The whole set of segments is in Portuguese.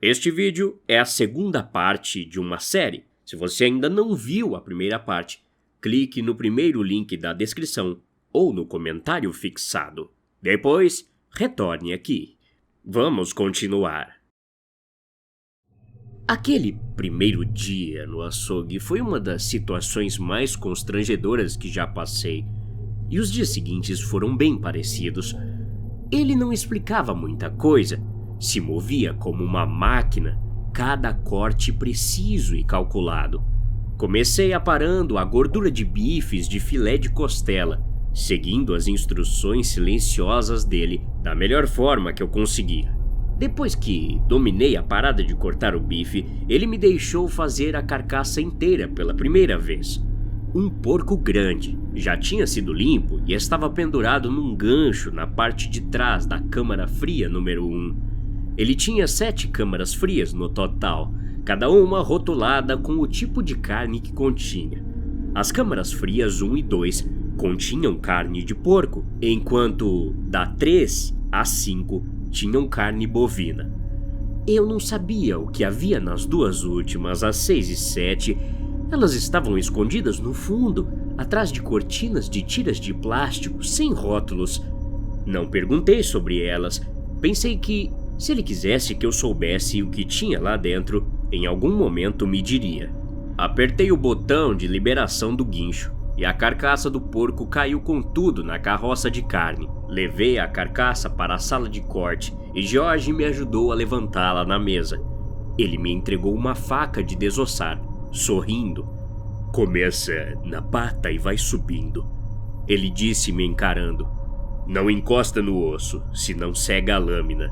Este vídeo é a segunda parte de uma série. Se você ainda não viu a primeira parte, clique no primeiro link da descrição ou no comentário fixado. Depois, retorne aqui. Vamos continuar. Aquele primeiro dia no açougue foi uma das situações mais constrangedoras que já passei. E os dias seguintes foram bem parecidos. Ele não explicava muita coisa. Se movia como uma máquina, cada corte preciso e calculado. Comecei aparando a gordura de bifes de filé de costela, seguindo as instruções silenciosas dele da melhor forma que eu conseguia. Depois que dominei a parada de cortar o bife, ele me deixou fazer a carcaça inteira pela primeira vez. Um porco grande, já tinha sido limpo e estava pendurado num gancho na parte de trás da câmara fria número 1. Ele tinha 7 câmaras frias no total, cada uma rotulada com o tipo de carne que continha. As câmaras frias 1 e 2 continham carne de porco, enquanto da 3 a 5 tinham carne bovina. Eu não sabia o que havia nas duas últimas, as 6 e 7. Elas estavam escondidas no fundo, atrás de cortinas de tiras de plástico sem rótulos. Não perguntei sobre elas. Pensei que, se ele quisesse que eu soubesse o que tinha lá dentro, em algum momento me diria. Apertei o botão de liberação do guincho e a carcaça do porco caiu com tudo na carroça de carne. Levei a carcaça para a sala de corte e Jorge me ajudou a levantá-la na mesa. Ele me entregou uma faca de desossar, sorrindo. Começa na pata e vai subindo. Ele disse me encarando. Não encosta no osso, senão cega a lâmina.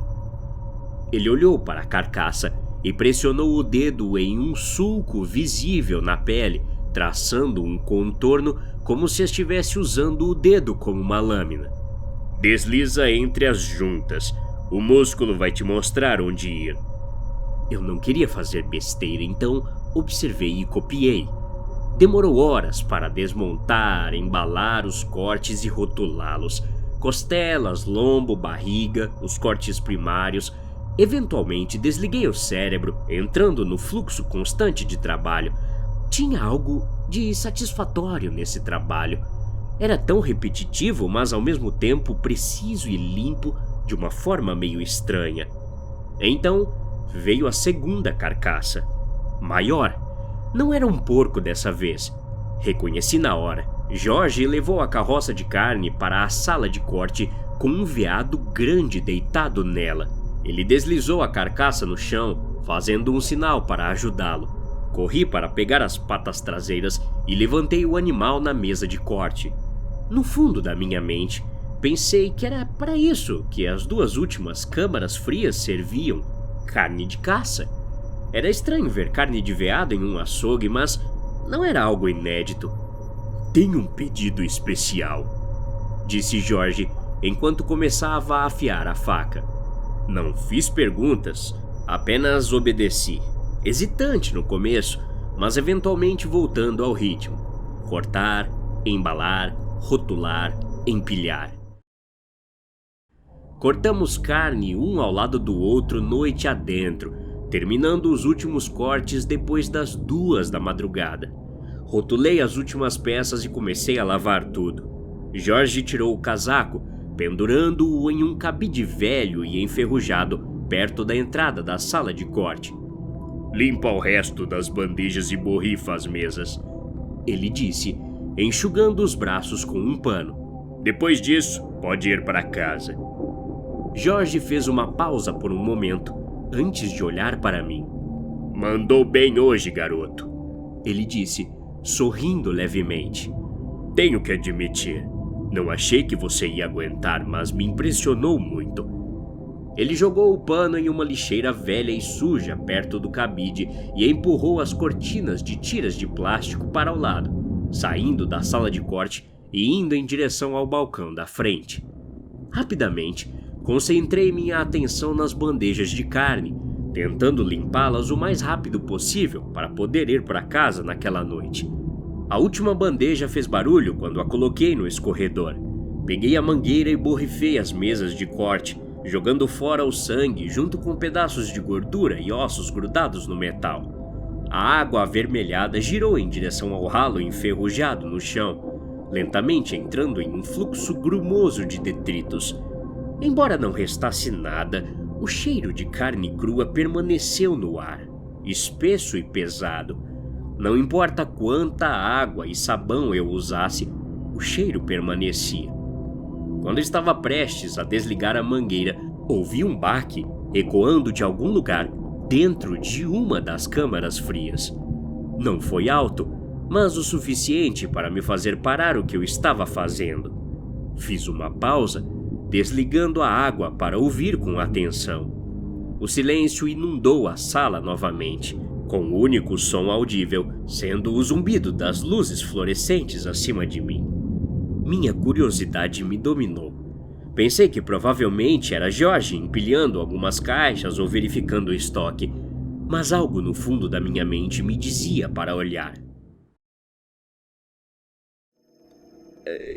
Ele olhou para a carcaça e pressionou o dedo em um sulco visível na pele, traçando um contorno como se estivesse usando o dedo como uma lâmina. Desliza entre as juntas. O músculo vai te mostrar onde ir. Eu não queria fazer besteira, então observei e copiei. Demorou horas para desmontar, embalar os cortes e rotulá-los. Costelas, lombo, barriga, os cortes primários. Eventualmente desliguei o cérebro, entrando no fluxo constante de trabalho. Tinha algo de satisfatório nesse trabalho. Era tão repetitivo, mas ao mesmo tempo preciso e limpo de uma forma meio estranha. Então veio a segunda carcaça. Maior. Não era um porco dessa vez. Reconheci na hora. Jorge levou a carroça de carne para a sala de corte com um veado grande deitado nela. Ele deslizou a carcaça no chão, fazendo um sinal para ajudá-lo. Corri para pegar as patas traseiras e levantei o animal na mesa de corte. No fundo da minha mente, pensei que era para isso que as duas últimas câmaras frias serviam: carne de caça. Era estranho ver carne de veado em um açougue, mas não era algo inédito. Tenho um pedido especial, disse Jorge enquanto começava a afiar a faca. Não fiz perguntas, apenas obedeci, hesitante no começo, mas eventualmente voltando ao ritmo. Cortar, embalar, rotular, empilhar. Cortamos carne um ao lado do outro noite adentro, terminando os últimos cortes depois das 2 da madrugada. Rotulei as últimas peças e comecei a lavar tudo. Jorge tirou o casaco, pendurando-o em um cabide velho e enferrujado perto da entrada da sala de corte. Limpa o resto das bandejas e borrifa as mesas, ele disse, enxugando os braços com um pano. Depois disso, pode ir para casa. Jorge fez uma pausa por um momento, antes de olhar para mim. Mandou bem hoje, garoto, ele disse, sorrindo levemente. Tenho que admitir, não achei que você ia aguentar, mas me impressionou muito. Ele jogou o pano em uma lixeira velha e suja perto do cabide e empurrou as cortinas de tiras de plástico para o lado, saindo da sala de corte e indo em direção ao balcão da frente. Rapidamente, concentrei minha atenção nas bandejas de carne, tentando limpá-las o mais rápido possível para poder ir para casa naquela noite. A última bandeja fez barulho quando a coloquei no escorredor. Peguei a mangueira e borrifei as mesas de corte, jogando fora o sangue junto com pedaços de gordura e ossos grudados no metal. A água avermelhada girou em direção ao ralo enferrujado no chão, lentamente entrando em um fluxo grumoso de detritos. Embora não restasse nada, o cheiro de carne crua permaneceu no ar, espesso e pesado. Não importa quanta água e sabão eu usasse, o cheiro permanecia. Quando estava prestes a desligar a mangueira, ouvi um baque ecoando de algum lugar dentro de uma das câmaras frias. Não foi alto, mas o suficiente para me fazer parar o que eu estava fazendo. Fiz uma pausa, desligando a água para ouvir com atenção. O silêncio inundou a sala novamente, com o único som audível sendo o zumbido das luzes fluorescentes acima de mim. Minha curiosidade me dominou. Pensei que provavelmente era George empilhando algumas caixas ou verificando o estoque, mas algo no fundo da minha mente me dizia para olhar.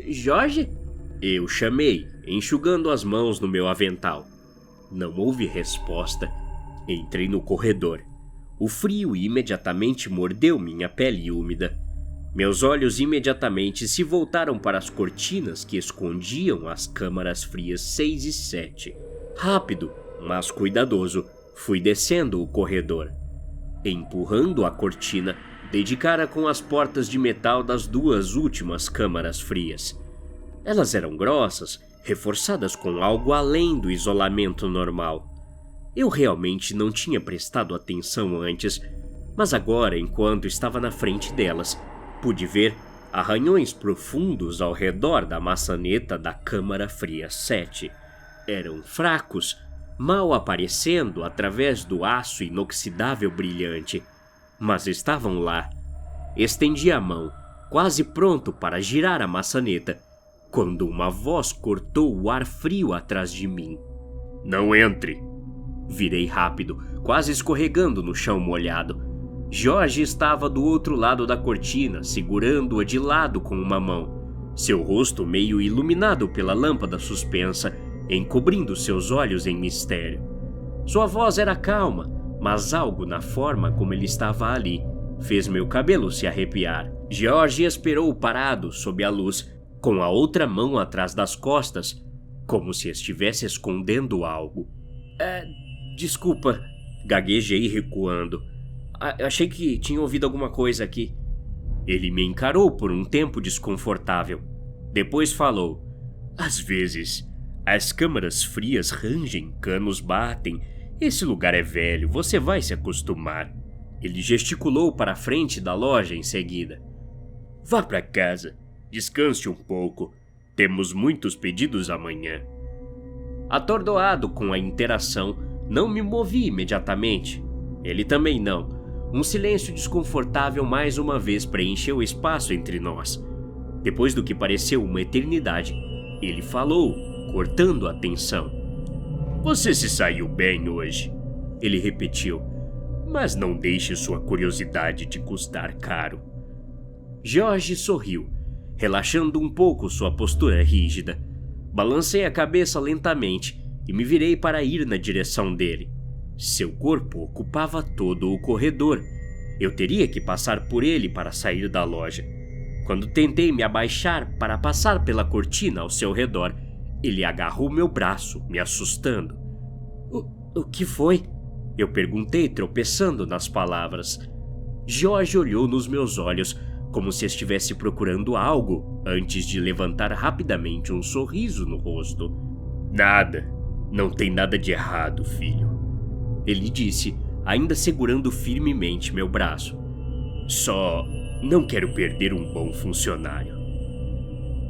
Jorge? Eu chamei, enxugando as mãos no meu avental. Não houve resposta. Entrei no corredor. O frio imediatamente mordeu minha pele úmida. Meus olhos imediatamente se voltaram para as cortinas que escondiam as câmaras frias 6 e 7. Rápido, mas cuidadoso, fui descendo o corredor. Empurrando a cortina, dei de cara com as portas de metal das duas últimas câmaras frias. Elas eram grossas, reforçadas com algo além do isolamento normal. Eu realmente não tinha prestado atenção antes, mas agora, enquanto estava na frente delas, pude ver arranhões profundos ao redor da maçaneta da câmara fria 7. Eram fracos, mal aparecendo através do aço inoxidável brilhante, mas estavam lá. Estendi a mão, quase pronto para girar a maçaneta, quando uma voz cortou o ar frio atrás de mim. Não entre! Virei rápido, quase escorregando no chão molhado. Jorge estava do outro lado da cortina, segurando-a de lado com uma mão, seu rosto meio iluminado pela lâmpada suspensa, encobrindo seus olhos em mistério. Sua voz era calma, mas algo na forma como ele estava ali fez meu cabelo se arrepiar. Jorge esperou parado sob a luz, com a outra mão atrás das costas, como se estivesse escondendo algo. Desculpa, gaguejei recuando. Achei que tinha ouvido alguma coisa aqui. Ele me encarou por um tempo desconfortável. Depois falou. Às vezes, as câmaras frias rangem, canos batem. Esse lugar é velho, você vai se acostumar. Ele gesticulou para a frente da loja em seguida. Vá para casa, descanse um pouco. Temos muitos pedidos amanhã. Atordoado com a interação, não me movi imediatamente. Ele também não. Um silêncio desconfortável mais uma vez preencheu o espaço entre nós. Depois do que pareceu uma eternidade, ele falou, cortando a tensão. Você se saiu bem hoje, ele repetiu, mas não deixe sua curiosidade te custar caro. Jorge sorriu, relaxando um pouco sua postura rígida. Balancei a cabeça lentamente e me virei para ir na direção dele. Seu corpo ocupava todo o corredor. Eu teria que passar por ele para sair da loja. Quando tentei me abaixar para passar pela cortina ao seu redor, ele agarrou meu braço, me assustando. O que foi? Eu perguntei, tropeçando nas palavras. Jorge olhou nos meus olhos, como se estivesse procurando algo, antes de levantar rapidamente um sorriso no rosto. Nada. Não tem nada de errado, filho. Ele disse, ainda segurando firmemente meu braço. Só não quero perder um bom funcionário.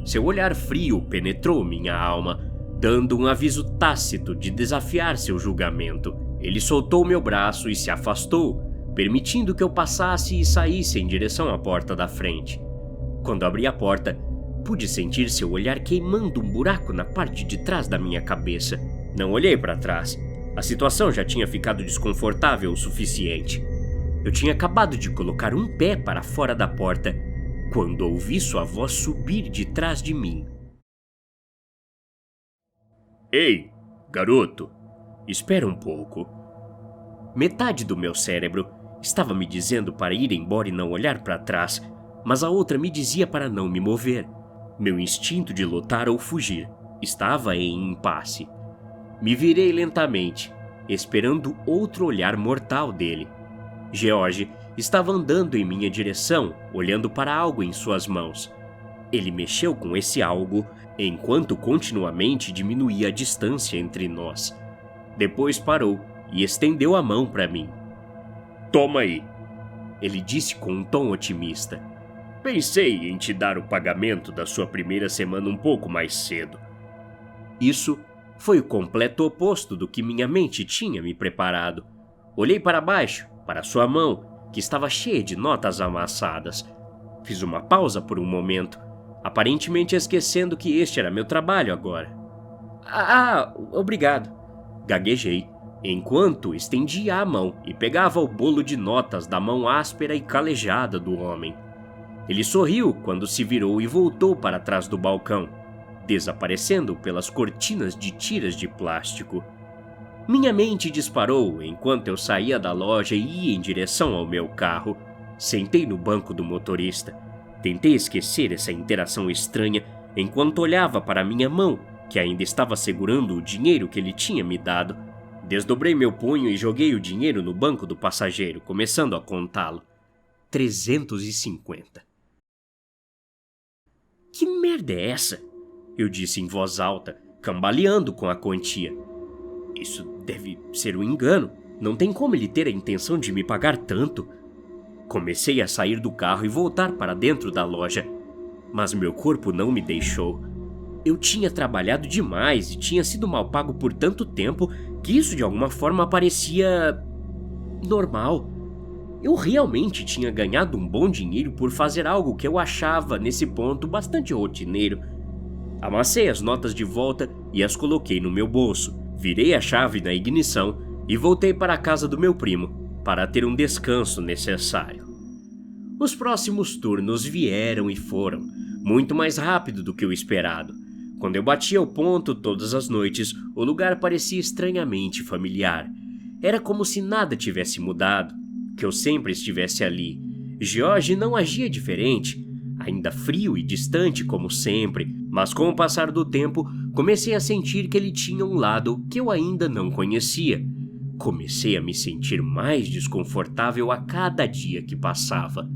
Seu olhar frio penetrou minha alma, dando um aviso tácito de desafiar seu julgamento. Ele soltou meu braço e se afastou, permitindo que eu passasse e saísse em direção à porta da frente. Quando abri a porta, pude sentir seu olhar queimando um buraco na parte de trás da minha cabeça. Não olhei para trás. A situação já tinha ficado desconfortável o suficiente. Eu tinha acabado de colocar um pé para fora da porta, quando ouvi sua voz subir de trás de mim. Ei, Garoto, espera um pouco. Metade do meu cérebro estava me dizendo para ir embora e não olhar para trás, mas a outra me dizia para não me mover. Meu instinto de lutar ou fugir estava em impasse. Me virei lentamente, esperando outro olhar mortal dele. George estava andando em minha direção, olhando para algo em suas mãos. Ele mexeu com esse algo enquanto continuamente diminuía a distância entre nós. Depois parou e estendeu a mão para mim. Toma aí, ele disse com um tom otimista. Pensei em te dar o pagamento da sua primeira semana um pouco mais cedo. Isso foi o completo oposto do que minha mente tinha me preparado. Olhei para baixo, para sua mão, que estava cheia de notas amassadas. Fiz uma pausa por um momento, aparentemente esquecendo que este era meu trabalho agora. Obrigado, gaguejei, enquanto estendia a mão e pegava o bolo de notas da mão áspera e calejada do homem. Ele sorriu quando se virou e voltou para trás do balcão, desaparecendo pelas cortinas de tiras de plástico. Minha mente disparou enquanto eu saía da loja e ia em direção ao meu carro. Sentei no banco do motorista. Tentei esquecer essa interação estranha enquanto olhava para minha mão, que ainda estava segurando o dinheiro que ele tinha me dado. Desdobrei meu punho e joguei o dinheiro no banco do passageiro, começando a contá-lo. 350. Que merda é essa? Eu disse em voz alta, cambaleando com a quantia. Isso deve ser um engano. Não tem como ele ter a intenção de me pagar tanto. Comecei a sair do carro e voltar para dentro da loja, mas meu corpo não me deixou. Eu tinha trabalhado demais e tinha sido mal pago por tanto tempo que isso de alguma forma parecia normal. Eu realmente tinha ganhado um bom dinheiro por fazer algo que eu achava, nesse ponto, bastante rotineiro. Amassei as notas de volta e as coloquei no meu bolso, virei a chave na ignição e voltei para a casa do meu primo, para ter um descanso necessário. Os próximos turnos vieram e foram, muito mais rápido do que o esperado. Quando eu batia o ponto todas as noites, o lugar parecia estranhamente familiar. Era como se nada tivesse mudado, que eu sempre estivesse ali. George não agia diferente, ainda frio e distante como sempre, mas com o passar do tempo, comecei a sentir que ele tinha um lado que eu ainda não conhecia. Comecei a me sentir mais desconfortável a cada dia que passava.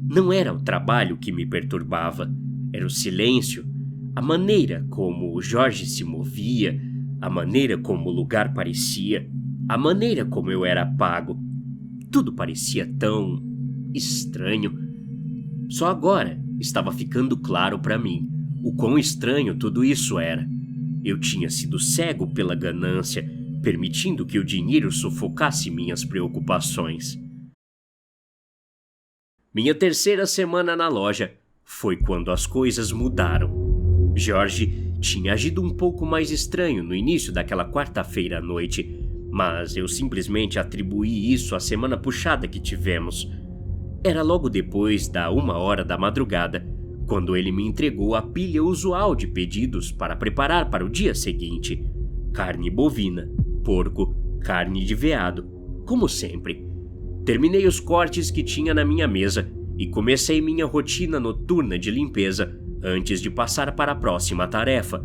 Não era o trabalho que me perturbava, era o silêncio, a maneira como o Jorge se movia, a maneira como o lugar parecia, a maneira como eu era pago. Tudo parecia tão estranho. Só agora estava ficando claro para mim o quão estranho tudo isso era. Eu tinha sido cego pela ganância, permitindo que o dinheiro sufocasse minhas preocupações. Minha terceira semana na loja foi quando as coisas mudaram. Jorge tinha agido um pouco mais estranho no início daquela quarta-feira à noite, mas eu simplesmente atribuí isso à semana puxada que tivemos. Era logo depois da 1h da madrugada, quando ele me entregou a pilha usual de pedidos para preparar para o dia seguinte. Carne bovina, porco, carne de veado, como sempre. Terminei os cortes que tinha na minha mesa e comecei minha rotina noturna de limpeza antes de passar para a próxima tarefa.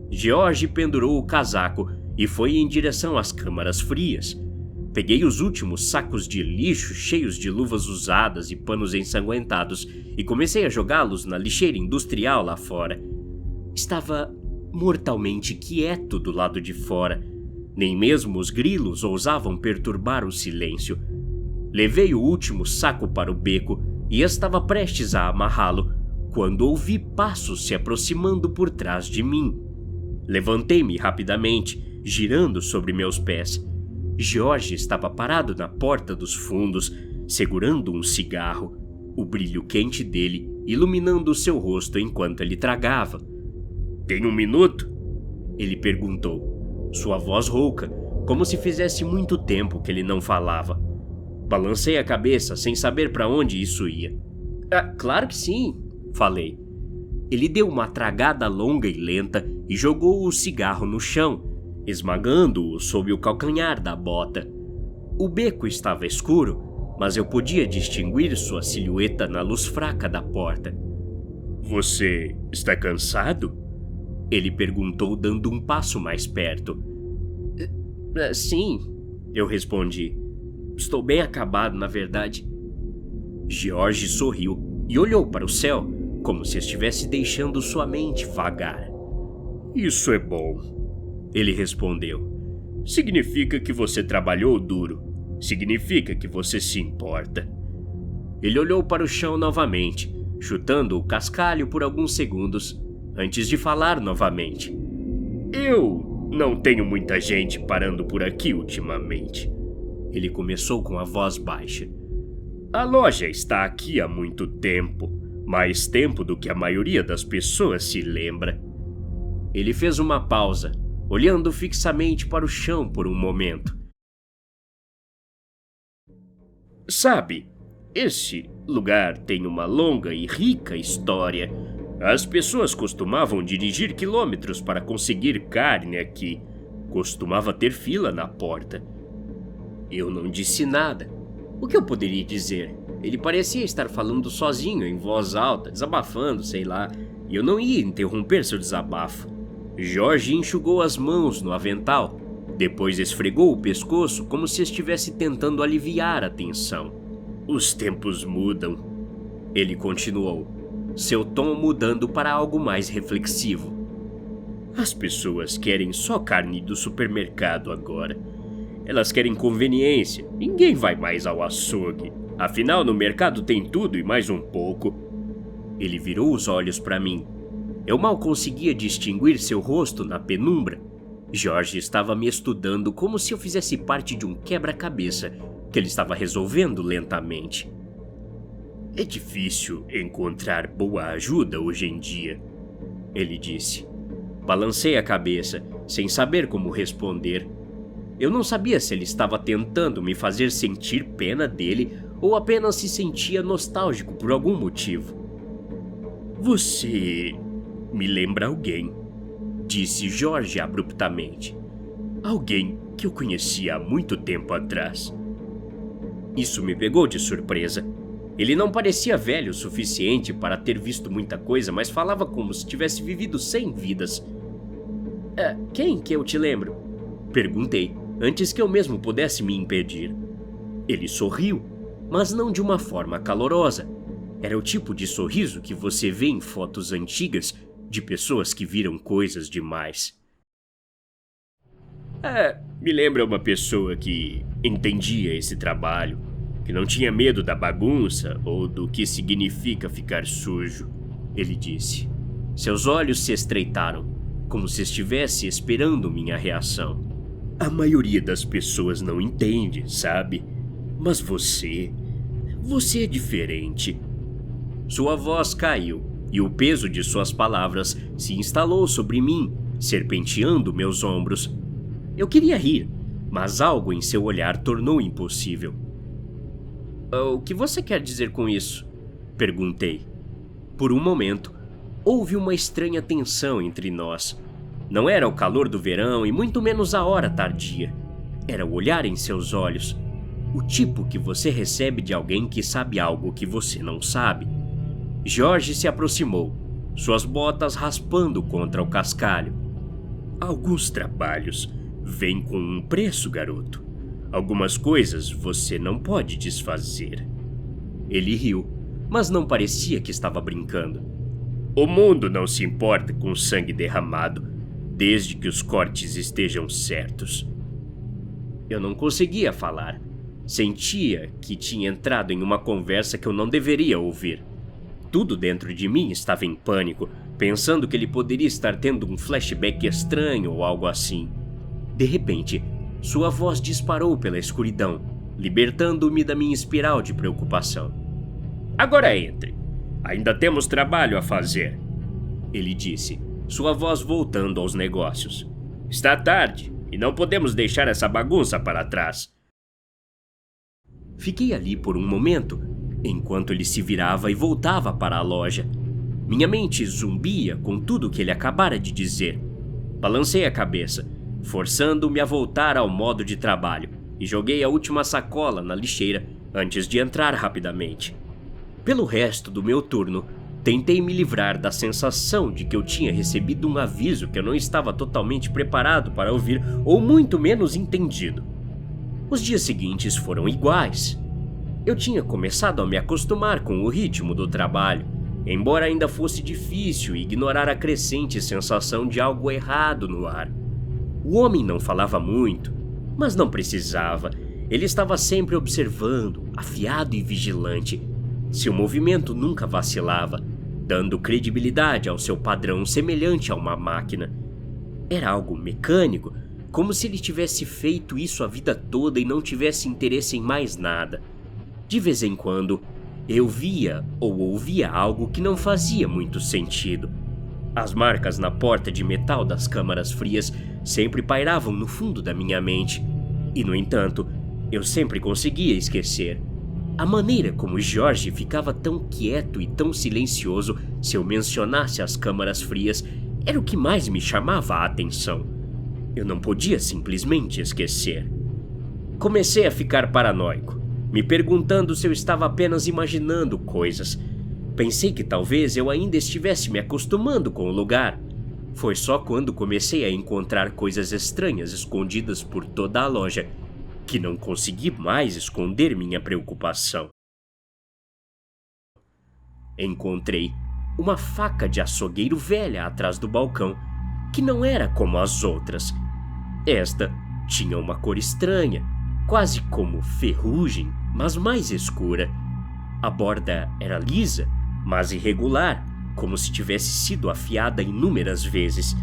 George pendurou o casaco e foi em direção às câmaras frias. Peguei os últimos sacos de lixo cheios de luvas usadas e panos ensanguentados e comecei a jogá-los na lixeira industrial lá fora. Estava mortalmente quieto do lado de fora. Nem mesmo os grilos ousavam perturbar o silêncio. Levei o último saco para o beco e estava prestes a amarrá-lo quando ouvi passos se aproximando por trás de mim. Levantei-me rapidamente, girando sobre meus pés. George estava parado na porta dos fundos, segurando um cigarro, o brilho quente dele iluminando seu rosto enquanto ele tragava. "Tem um minuto?" ele perguntou, sua voz rouca, como se fizesse muito tempo que ele não falava. Balancei a cabeça sem saber para onde isso ia. Claro que sim", falei. Ele deu uma tragada longa e lenta e jogou o cigarro no chão. esmagando-o sob o calcanhar da bota. O beco estava escuro, mas eu podia distinguir sua silhueta na luz fraca da porta. "Você está cansado?" Ele perguntou, dando um passo mais perto. Sim, eu respondi. Estou bem acabado, na verdade. George sorriu e olhou para o céu, como se estivesse deixando sua mente vagar. Isso é bom, ele respondeu. Significa que você trabalhou duro. Significa que você se importa. Ele olhou para o chão novamente, chutando o cascalho por alguns segundos, antes de falar novamente. Eu não tenho muita gente parando por aqui ultimamente. Ele começou com a voz baixa. A loja está aqui há muito tempo, mais tempo do que a maioria das pessoas se lembra. Ele fez uma pausa, olhando fixamente para o chão por um momento. Sabe, esse lugar tem uma longa e rica história. As pessoas costumavam dirigir quilômetros para conseguir carne aqui. Costumava ter fila na porta. Eu não disse nada. O que eu poderia dizer? Ele parecia estar falando sozinho, em voz alta, desabafando, sei lá, e eu não ia interromper seu desabafo. Jorge enxugou as mãos no avental, depois esfregou o pescoço como se estivesse tentando aliviar a tensão. Os tempos mudam, ele continuou, seu tom mudando para algo mais reflexivo. As pessoas querem só carne do supermercado agora. Elas querem conveniência, ninguém vai mais ao açougue. Afinal, no mercado tem tudo e mais um pouco. Ele virou os olhos para mim. Eu mal conseguia distinguir seu rosto na penumbra. Jorge estava me estudando como se eu fizesse parte de um quebra-cabeça que ele estava resolvendo lentamente. É difícil encontrar boa ajuda hoje em dia, ele disse. Balancei a cabeça, sem saber como responder. Eu não sabia se ele estava tentando me fazer sentir pena dele ou apenas se sentia nostálgico por algum motivo. Você me lembra alguém, disse Jorge abruptamente. Alguém que eu conhecia há muito tempo atrás. Isso me pegou de surpresa. Ele não parecia velho o suficiente para ter visto muita coisa, mas falava como se tivesse vivido 100 vidas. Quem que eu te lembro? Perguntei, antes que eu mesmo pudesse me impedir. Ele sorriu, mas não de uma forma calorosa. Era o tipo de sorriso que você vê em fotos antigas de pessoas que viram coisas demais. Me lembra uma pessoa que entendia esse trabalho, que não tinha medo da bagunça ou do que significa ficar sujo, ele disse. Seus olhos se estreitaram, como se estivesse esperando minha reação. A maioria das pessoas não entende, sabe? Mas você é diferente. Sua voz caiu e o peso de suas palavras se instalou sobre mim, serpenteando meus ombros. Eu queria rir, mas algo em seu olhar tornou impossível. O que você quer dizer com isso? Perguntei. Por um momento, houve uma estranha tensão entre nós. Não era o calor do verão e muito menos a hora tardia. Era o olhar em seus olhos. O tipo que você recebe de alguém que sabe algo que você não sabe. Jorge se aproximou, suas botas raspando contra o cascalho. Alguns trabalhos vêm com um preço, garoto. Algumas coisas você não pode desfazer. Ele riu, mas não parecia que estava brincando. O mundo não se importa com sangue derramado, desde que os cortes estejam certos. Eu não conseguia falar. Sentia que tinha entrado em uma conversa que eu não deveria ouvir. Tudo dentro de mim estava em pânico, pensando que ele poderia estar tendo um flashback estranho ou algo assim. De repente, sua voz disparou pela escuridão, libertando-me da minha espiral de preocupação. Agora entre. Ainda temos trabalho a fazer, ele disse, sua voz voltando aos negócios. Está tarde e não podemos deixar essa bagunça para trás. Fiquei ali por um momento, enquanto ele se virava e voltava para a loja. Minha mente zumbia com tudo o que ele acabara de dizer. Balancei a cabeça. forçando-me a voltar ao modo de trabalho, e joguei a última sacola na lixeira antes de entrar rapidamente. Pelo resto do meu turno, tentei me livrar da sensação de que eu tinha recebido um aviso que eu não estava totalmente preparado para ouvir ou muito menos entendido. Os dias seguintes foram iguais. Eu tinha começado a me acostumar com o ritmo do trabalho, embora ainda fosse difícil ignorar a crescente sensação de algo errado no ar. O homem não falava muito, mas não precisava. Ele estava sempre observando, afiado e vigilante. Seu movimento nunca vacilava, dando credibilidade ao seu padrão semelhante a uma máquina. Era algo mecânico, como se ele tivesse feito isso a vida toda e não tivesse interesse em mais nada. De vez em quando, eu via ou ouvia algo que não fazia muito sentido. As marcas na porta de metal das câmaras frias sempre pairavam no fundo da minha mente, e, no entanto, eu sempre conseguia esquecer. A maneira como Jorge ficava tão quieto e tão silencioso se eu mencionasse as câmaras frias era o que mais me chamava a atenção. Eu não podia simplesmente esquecer. Comecei a ficar paranoico, me perguntando se eu estava apenas imaginando coisas. Pensei que talvez eu ainda estivesse me acostumando com o lugar. Foi só quando comecei a encontrar coisas estranhas escondidas por toda a loja que não consegui mais esconder minha preocupação. Encontrei uma faca de açougueiro velha atrás do balcão, que não era como as outras. Esta tinha uma cor estranha, quase como ferrugem, mas mais escura. A borda era lisa, mas irregular, como se tivesse sido afiada inúmeras vezes.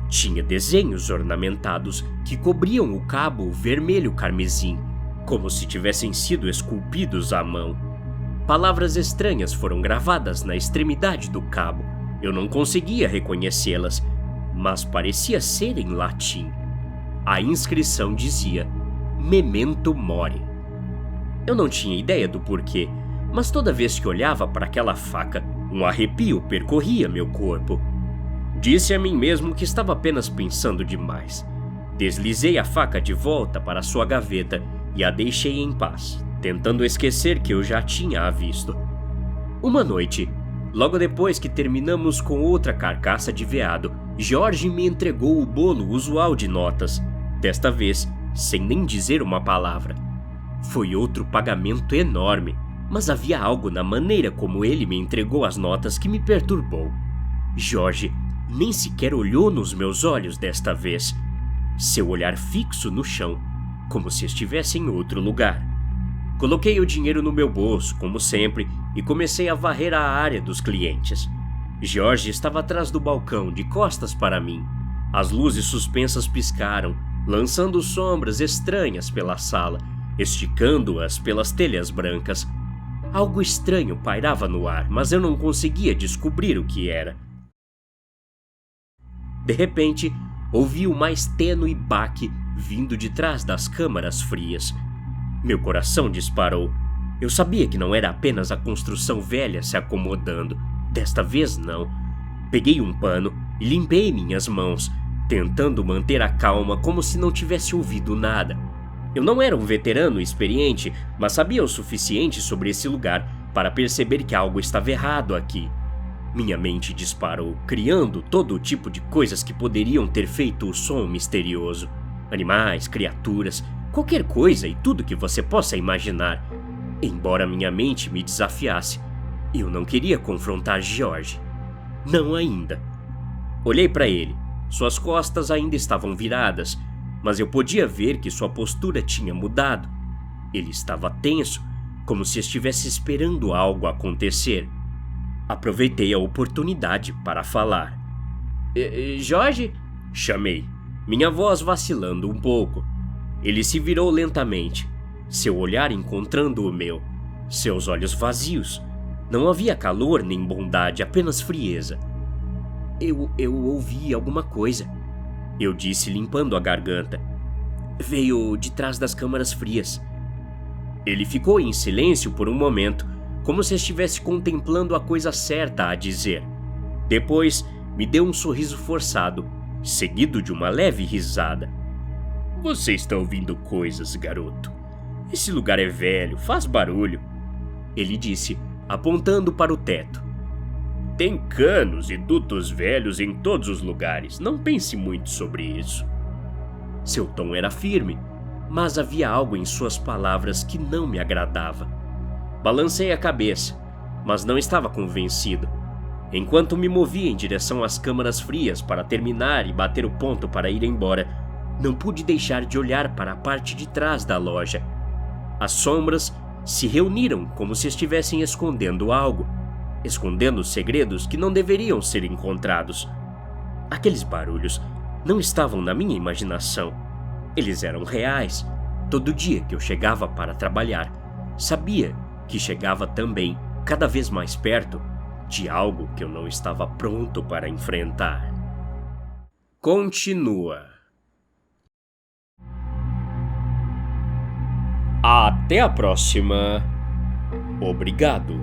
Tinha desenhos ornamentados que cobriam o cabo vermelho carmesim, como se tivessem sido esculpidos à mão. Palavras estranhas foram gravadas na extremidade do cabo. Eu não conseguia reconhecê-las, mas parecia ser em latim. A inscrição dizia Memento Mori. Eu não tinha ideia do porquê, mas toda vez que olhava para aquela faca, um arrepio percorria meu corpo. Disse a mim mesmo que estava apenas pensando demais. Deslizei a faca de volta para sua gaveta e a deixei em paz, tentando esquecer que eu já tinha a visto. Uma noite, logo depois que terminamos com outra carcaça de veado, Jorge me entregou o bolo usual de notas, desta vez sem nem dizer uma palavra. Foi outro pagamento enorme, mas havia algo na maneira como ele me entregou as notas que me perturbou. Jorge nem sequer olhou nos meus olhos desta vez. Seu olhar fixo no chão, como se estivesse em outro lugar. Coloquei o dinheiro no meu bolso, como sempre, e comecei a varrer a área dos clientes. Jorge estava atrás do balcão, de costas para mim. As luzes suspensas piscaram, lançando sombras estranhas pela sala, esticando-as pelas telhas brancas. Algo estranho pairava no ar, mas eu não conseguia descobrir o que era. De repente, ouvi o mais tênue baque vindo de trás das câmaras frias. Meu coração disparou. Eu sabia que não era apenas a construção velha se acomodando. Desta vez não. Peguei um pano e limpei minhas mãos, tentando manter a calma como se não tivesse ouvido nada. Eu não era um veterano experiente, mas sabia o suficiente sobre esse lugar para perceber que algo estava errado aqui. Minha mente disparou, criando todo tipo de coisas que poderiam ter feito o som misterioso. Animais, criaturas, qualquer coisa e tudo que você possa imaginar. Embora minha mente me desafiasse, eu não queria confrontar Jorge. Não ainda. Olhei para ele. Suas costas ainda estavam viradas, mas eu podia ver que sua postura tinha mudado. Ele estava tenso, como se estivesse esperando algo acontecer. Aproveitei a oportunidade para falar. Jorge? Chamei, minha voz vacilando um pouco. Ele se virou lentamente, seu olhar encontrando o meu, seus olhos vazios. Não havia calor nem bondade, apenas frieza. Eu ouvi alguma coisa, eu disse limpando a garganta. Veio de trás das câmaras frias. Ele ficou em silêncio por um momento, como se estivesse contemplando a coisa certa a dizer. Depois, me deu um sorriso forçado, seguido de uma leve risada. Você está ouvindo coisas, garoto. Esse lugar é velho, faz barulho. Ele disse, apontando para o teto. Tem canos e dutos velhos em todos os lugares. Não pense muito sobre isso. Seu tom era firme, mas havia algo em suas palavras que não me agradava. Balancei a cabeça, mas não estava convencido. Enquanto me movia em direção às câmaras frias para terminar e bater o ponto para ir embora, não pude deixar de olhar para a parte de trás da loja. As sombras se reuniram como se estivessem escondendo algo, escondendo segredos que não deveriam ser encontrados. Aqueles barulhos não estavam na minha imaginação. Eles eram reais. Todo dia que eu chegava para trabalhar, sabia que chegava também, cada vez mais perto, de algo que eu não estava pronto para enfrentar. Continua. Até a próxima. Obrigado.